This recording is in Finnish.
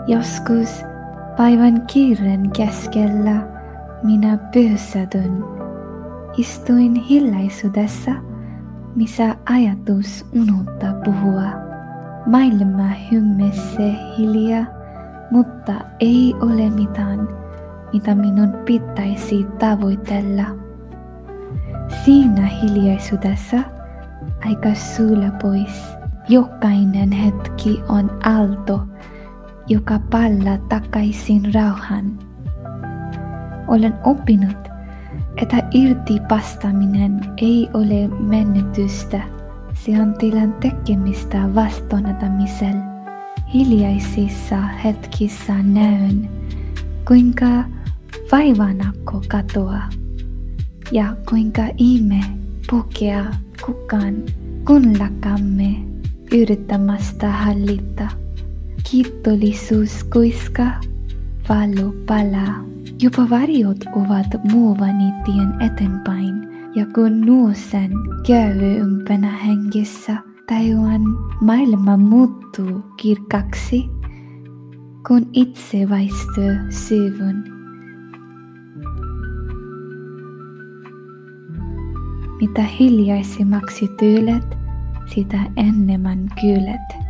Joskus päivän kiireen keskellä minä pysähdyn. Istuin hiljaisuudessa, missä ajatus unohtaa puhua. Maailma hymyisee hiljaa, mutta ei ole mitään, mitä minun pitäisi tavoitella. Siinä hiljaisuudessa aika sulaa pois. Jokainen hetki on aalto, joka palaa takaisin rauhaan. Olen oppinut, että irti päästäminen ei ole menetystä. Se on tilan tekemistä vastaanottamisella. Hiljaisissa hetkissä näen, kuinka vaivanakko katoaa ja kuinka ihme pokeaa kukaan, kun lakaamme yrittämästä hallita. Kiitollisuus kuiskaa, valo palaa. Jopa varjot ovat muovani tien eteenpäin, ja kun nousen kävyympänä hengessä, tajuan maailma muuttuu kirkkaksi, kun itse väistyy syvyn. Mitä hiljaisemmaksi tyylet, sitä enemmän kylet.